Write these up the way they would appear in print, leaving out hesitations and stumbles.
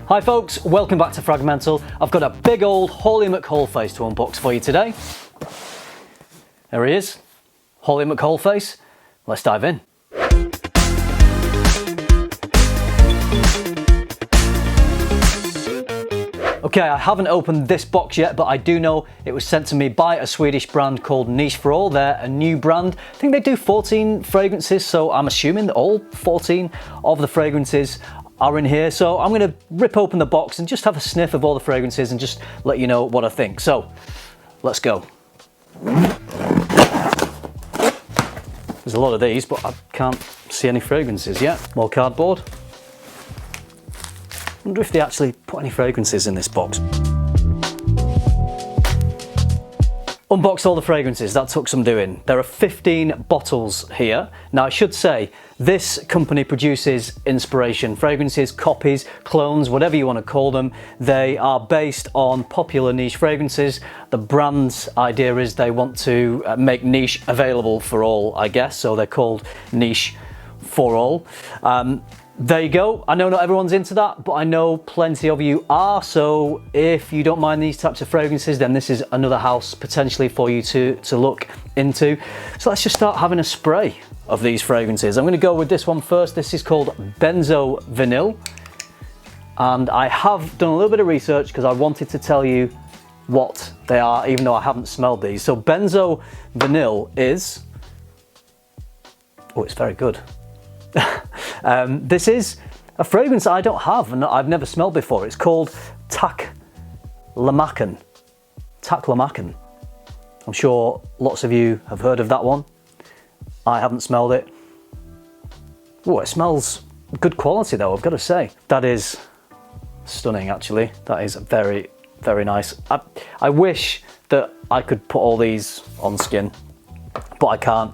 Hi folks, welcome back to FRAG-MENTAL. I've got a big old Hawley McCall face to unbox for you today. There he is, Hawley McCall face. Let's dive in. Okay, I haven't opened this box yet, but I do know it was sent to me by a Swedish brand called Niche for All. They're a new brand. I think they do 14 fragrances, so I'm assuming that all 14 of the fragrances are in here. So I'm gonna rip open the box and just have a sniff of all the fragrances and just let you know what I think. So, let's go. There's a lot of these, but I can't see any fragrances yet. More cardboard. I wonder if they actually put any fragrances in this box. Unboxed all the fragrances, that took some doing. There are 15 bottles here. Now I should say, this company produces inspiration fragrances, copies, clones, whatever you want to call them. They are based on popular niche fragrances. The brand's idea is they want to make niche available for all, I guess, so they're called Niche for All. There you go. I know not everyone's into that, but I know plenty of you are. So if you don't mind these types of fragrances, then this is another house potentially for you to look into. So let's just start having a spray of these fragrances. I'm going to go with this one first. This is called Benzo Vanille. And I have done a little bit of research because I wanted to tell you what they are, even though I haven't smelled these. So Benzo Vanille is, oh, it's very good. This is a fragrance I don't have and I've never smelled before. It's called Tak Lamaken. Tak Lamaken. I'm sure lots of you have heard of that one. I haven't smelled it. Oh, it smells good quality though, I've got to say. That is stunning actually. That is very, very nice. I wish that I could put all these on skin, but I can't.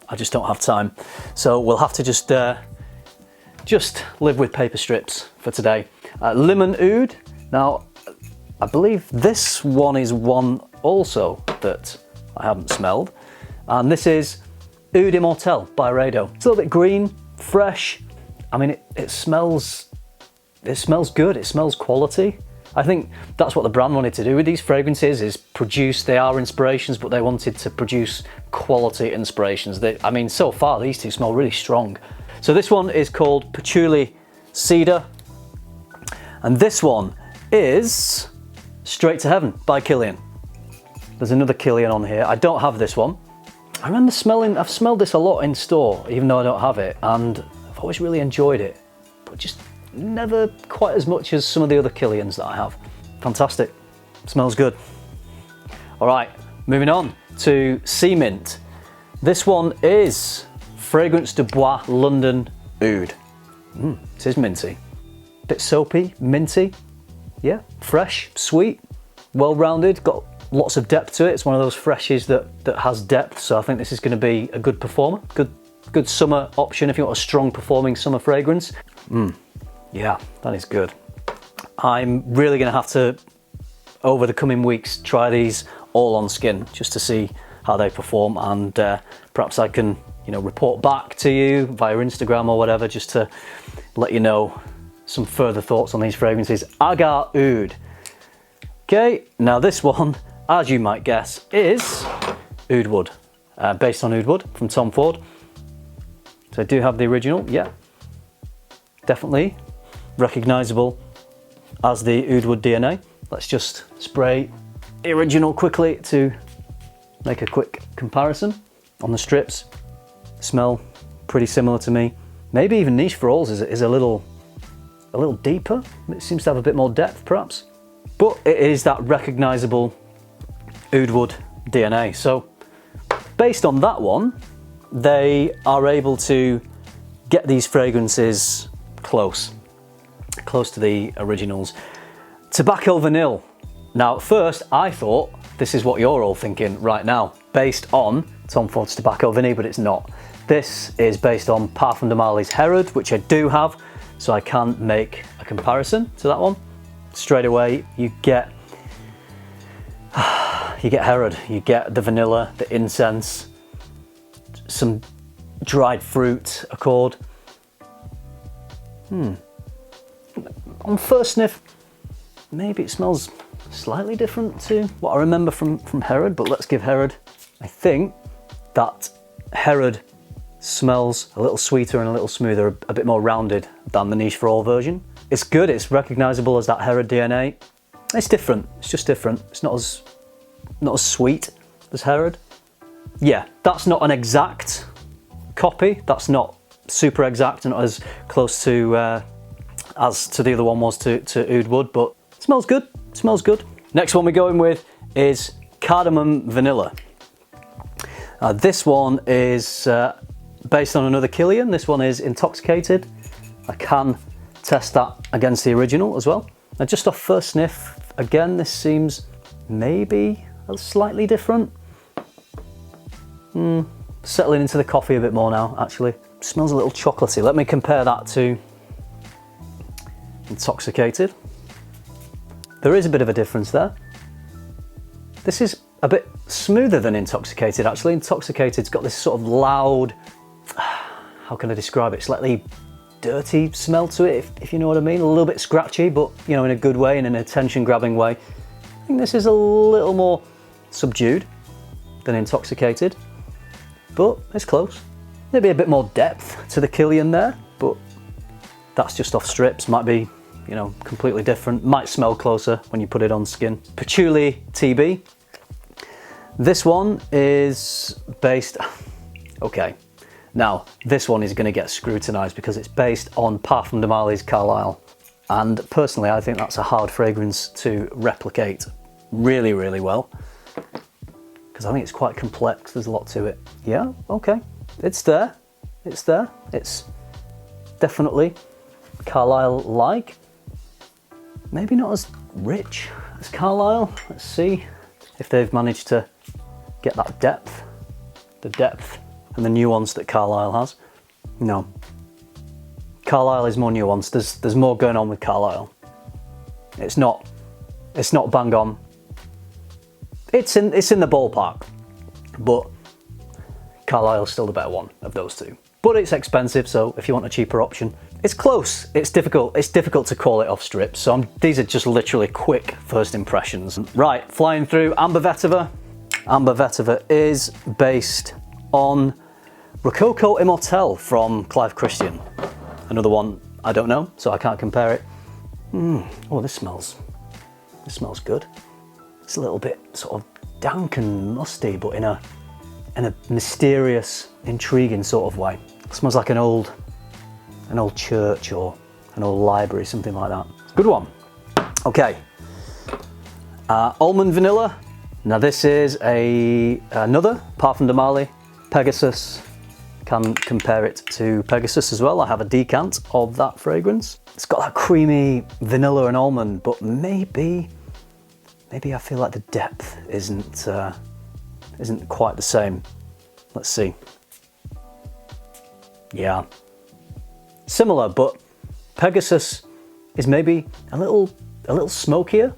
I just don't have time. So we'll have to just live with paper strips for today. Lemon Oud. Now, I believe this one is one also that I haven't smelled. And this is Oud Immortel by Rado. It's a little bit green, fresh. I mean, it smells good, it smells quality. I think that's what the brand wanted to do with these fragrances, is produce, they are inspirations, but they wanted to produce quality inspirations. I mean, so far these two smell really strong. So this one is called Patchouli Cedar, and this one is Straight to Heaven by Kilian. There's another Kilian on here. I don't have this one. I remember I've smelled this a lot in store, even though I don't have it, and I've always really enjoyed it, but just never quite as much as some of the other Kilians that I have. Fantastic, smells good. All right, moving on to Sea Mint. This one is Fragrance de Bois London Oud. It is minty. Bit soapy, minty. Yeah, fresh, sweet, well-rounded, got lots of depth to it. It's one of those freshes that has depth, so I think this is going to be a good performer. Good summer option if you want a strong performing summer fragrance. Yeah, that is good. I'm really going to have to, over the coming weeks, try these all on skin just to see how they perform, and perhaps I can, report back to you via Instagram or whatever, just to let you know some further thoughts on these fragrances. Agar Oud. Okay, now this one, as you might guess, is Oud Wood, based on Oud Wood from Tom Ford. So I do have the original, yeah, definitely recognizable as the Oud Wood DNA. Let's just spray the original quickly to make a quick comparison on the strips. Smell pretty similar to me. Maybe even Niche for Alls is a little deeper. It seems to have a bit more depth perhaps, but it is that recognizable Oud Wood DNA. So based on that one, they are able to get these fragrances close to the originals. Tobacco Vanille. Now at first I thought this is what you're all thinking right now, based on Tom Ford's Tobacco Vanille, but it's not. This is based on Parfum de Marly's Herod, which I do have, so I can make a comparison to that one. Straight away you get Herod, you get the vanilla, the incense, some dried fruit accord. On first sniff, maybe it smells slightly different to what I remember from Herod, but let's give Herod. I think that Herod smells a little sweeter and a little smoother, a bit more rounded than the Niche for All version. It's good, it's recognisable as that Herod DNA. It's different, it's just different. It's not as sweet as Herod. Yeah, that's not an exact copy. That's not super exact and not as close to as to the other one was to Oud Wood, but it smells good, it smells good. Next one we're going with is Cardamom Vanilla. This one is based on another Kilian. This one is Intoxicated. I can test that against the original as well. Now just off first sniff, again, this seems maybe slightly different. Settling into the coffee a bit more now, actually. Smells a little chocolatey. Let me compare that to Intoxicated. There is a bit of a difference there. This is a bit smoother than Intoxicated, actually. Intoxicated's got this sort of loud, how can I describe it, slightly dirty smell to it, if you know what I mean. A little bit scratchy, but you know, in a good way, in an attention-grabbing way. I think this is a little more subdued than Intoxicated, but it's close. Maybe a bit more depth to the Kilian there, but that's just off strips. Might be, you know, completely different. Might smell closer when you put it on skin. Patchouli TB. This one is based, okay. Now, this one is going to get scrutinised because it's based on Parfum de Marly's Carlisle. And personally, I think that's a hard fragrance to replicate really, really well. Because I think it's quite complex, there's a lot to it. Yeah, okay, it's there, it's there. It's definitely Carlisle-like. Maybe not as rich as Carlisle. Let's see if they've managed to get that depth, the depth and the nuance that Carlisle has. No. Carlisle is more nuanced. There's more going on with Carlisle. It's not bang on. It's in the ballpark, but Carlisle's still the better one of those two. But it's expensive, so if you want a cheaper option, it's close. It's difficult to call it off strips. So these are just literally quick first impressions. Right, flying through Amber Vetiver. Amber Vetiver is based on Rococo Immortelle from Clive Christian. Another one I don't know, so I can't compare it. Oh, this smells good. It's a little bit sort of dank and musty, but in a mysterious, intriguing sort of way. It smells like an old church or an old library, something like that. Good one. Okay. Almond Vanilla. Now this is another Parfum de Marly, Pegasus. Can compare it to Pegasus as well. I have a decant of that fragrance. It's got that creamy vanilla and almond, but maybe I feel like the depth isn't quite the same. Let's see. Yeah, similar, but Pegasus is maybe a little smokier.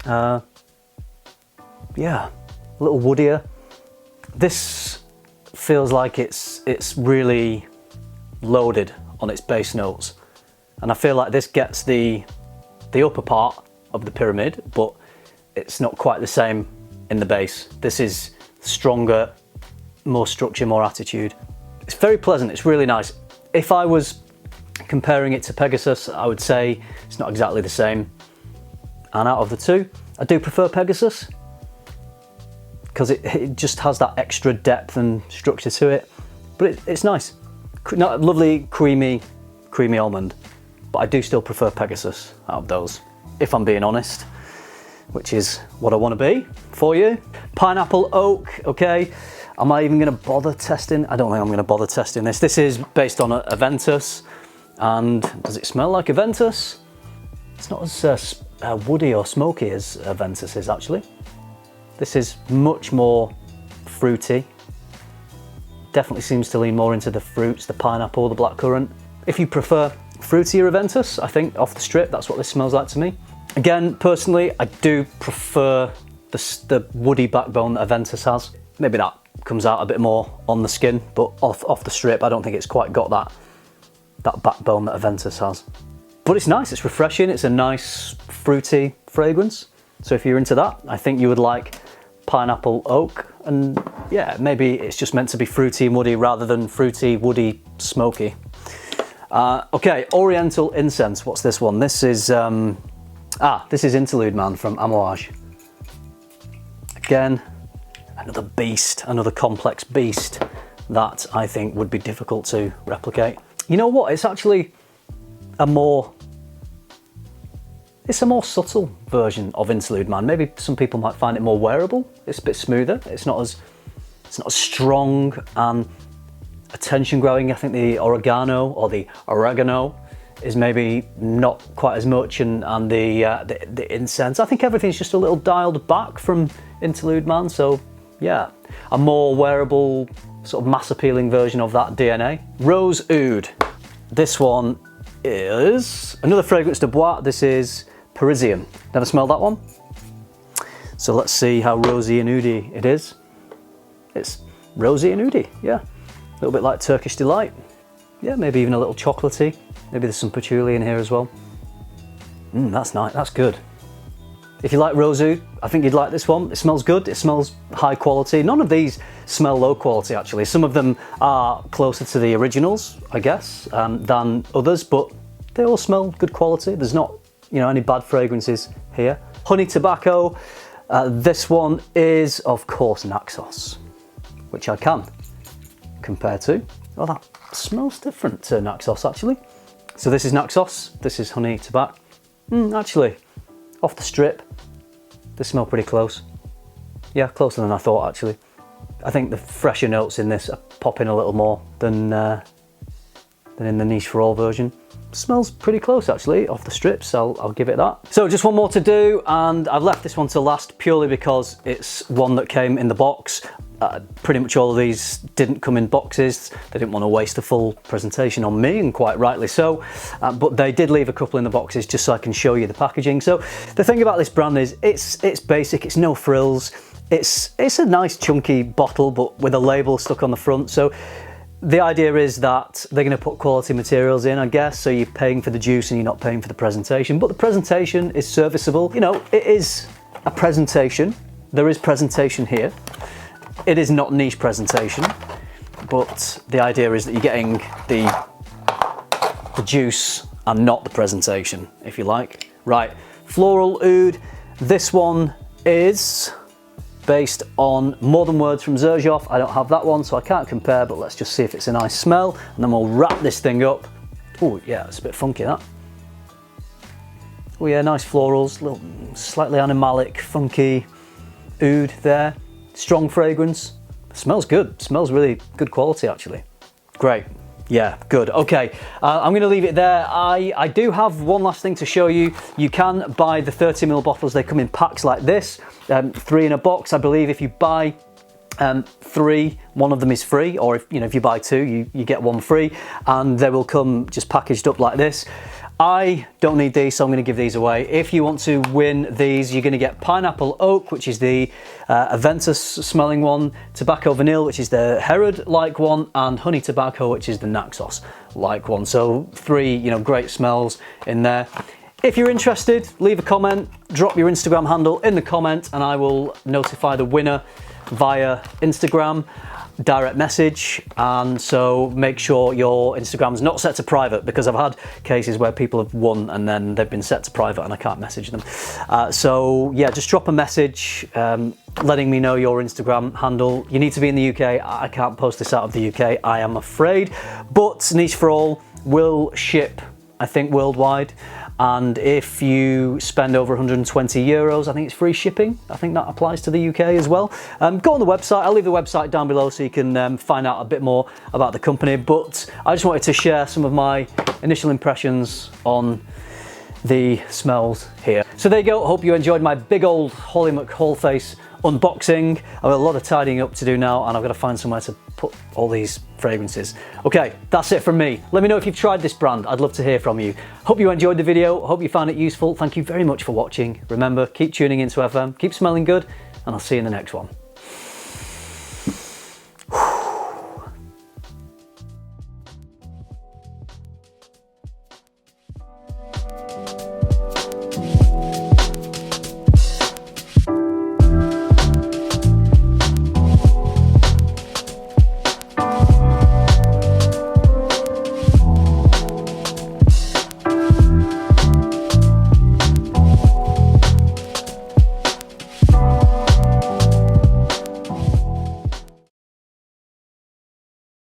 Yeah, a little woodier. This feels like it's really loaded on its base notes, and I feel like this gets the upper part of the pyramid, but it's not quite the same in the base. This is stronger, more structure, more attitude. It's very pleasant, it's really nice. If I was comparing it to Pegasus, I would say it's not exactly the same. And out of the two, I do prefer Pegasus, because it just has that extra depth and structure to it. But it's nice. Not lovely, creamy almond. But I do still prefer Pegasus out of those, if I'm being honest, which is what I want to be for you. Pineapple Oak, okay. Am I even going to bother testing? I don't think I'm going to bother testing this. This is based on Aventus. And does it smell like Aventus? It's not as woody or smoky as Aventus is, actually. This is much more fruity. Definitely seems to lean more into the fruits, the pineapple, the blackcurrant. If you prefer fruitier Aventus, I think off the strip, that's what this smells like to me. Again, personally, I do prefer the woody backbone that Aventus has. Maybe that comes out a bit more on the skin, but off the strip, I don't think it's quite got that backbone that Aventus has. But it's nice, it's refreshing, it's a nice fruity fragrance. So if you're into that, I think you would like pineapple oak. And yeah, maybe it's just meant to be fruity and woody rather than fruity, woody, smoky. Okay, Oriental Incense. What's this one? This is this is Interlude Man from Amouage. Again, another beast, another complex beast that I think would be difficult to replicate. You know what? It's actually a more subtle version of Interlude Man. Maybe some people might find it more wearable. It's a bit smoother. It's not as strong and attention growing. I think the oregano or the oregano is maybe not quite as much, and the incense. I think everything's just a little dialed back from Interlude Man. So yeah, a more wearable, sort of mass appealing version of that DNA. Rose Oud. This one is another fragrance de bois. This is Parisian. Never smelled that one. So let's see how rosy and oudi it is. It's rosy and oudi, yeah. A little bit like Turkish Delight. Yeah, maybe even a little chocolatey. Maybe there's some patchouli in here as well. That's nice, that's good. If you like Rose Oud, I think you'd like this one. It smells good, it smells high quality. None of these smell low quality actually. Some of them are closer to the originals, I guess, than others, but they all smell good quality. There's not, any bad fragrances here. Honey Tobacco. This one is, of course, Naxos, which I can compare to. Oh, that smells different to Naxos actually. So this is Naxos, this is Honey Tobacco. Actually, off the strip, they smell pretty close. Yeah, closer than I thought actually. I think the fresher notes in this are popping a little more than in the Niche for All version. Smells pretty close actually off the strips, I'll give it that. So just one more to do, and I've left this one to last purely because it's one that came in the box. Pretty much all of these didn't come in boxes. They didn't want to waste a full presentation on me, and quite rightly so. But they did leave a couple in the boxes just so I can show you the packaging. So the thing about this brand is it's basic, it's no frills. It's a nice chunky bottle, but with a label stuck on the front. So the idea is that they're going to put quality materials in, I guess, so you're paying for the juice and you're not paying for the presentation. But the presentation is serviceable. It is a presentation. There is presentation here. It is not niche presentation, but the idea is that you're getting the juice and not the presentation, if you like. Right, Floral Oud. This one is based on More Than Words from Xerjoff. I don't have that one, so I can't compare, but let's just see if it's a nice smell, and then we'll wrap this thing up. Oh yeah, it's a bit funky, that. Oh yeah, nice florals, little slightly animalic, funky oud there. Strong fragrance. Smells good. Smells really good quality actually. Great. Yeah, good. Okay, I'm going to leave it there. I do have one last thing to show you. You can buy the 30ml bottles. They come in packs like this, 3 in a box. I believe if you buy 3, one of them is free, or if you buy 2, you get 1 free, and they will come just packaged up like this. I don't need these, so I'm going to give these away. If you want to win these, you're going to get Pineapple Oak, which is the Aventus smelling one, Tobacco Vanille, which is the Herod-like one, and Honey Tobacco, which is the Naxos-like one. So 3, great smells in there. If you're interested, leave a comment, drop your Instagram handle in the comment, and I will notify the winner via Instagram direct message. And so make sure your Instagram's not set to private, because I've had cases where people have won and then they've been set to private and I can't message them. So yeah, just drop a message letting me know your Instagram handle. You need to be in the UK. I can't post this out of the UK, I am afraid, but Niche for All will ship, I think, worldwide. And if you spend over 120 euros, I think it's free shipping. I think that applies to the UK as well. Go on the website. I'll leave the website down below so you can find out a bit more about the company. But I just wanted to share some of my initial impressions on the smells here. So there you go. I hope you enjoyed my big old Holly McHallface unboxing. I've got a lot of tidying up to do now, and I've got to find somewhere to put all these fragrances. Okay, that's it from me. Let me know if you've tried this brand. I'd love to hear from you. Hope you enjoyed the video. Hope you found it useful. Thank you very much for watching. Remember, keep tuning into FM, keep smelling good, and I'll see you in the next one.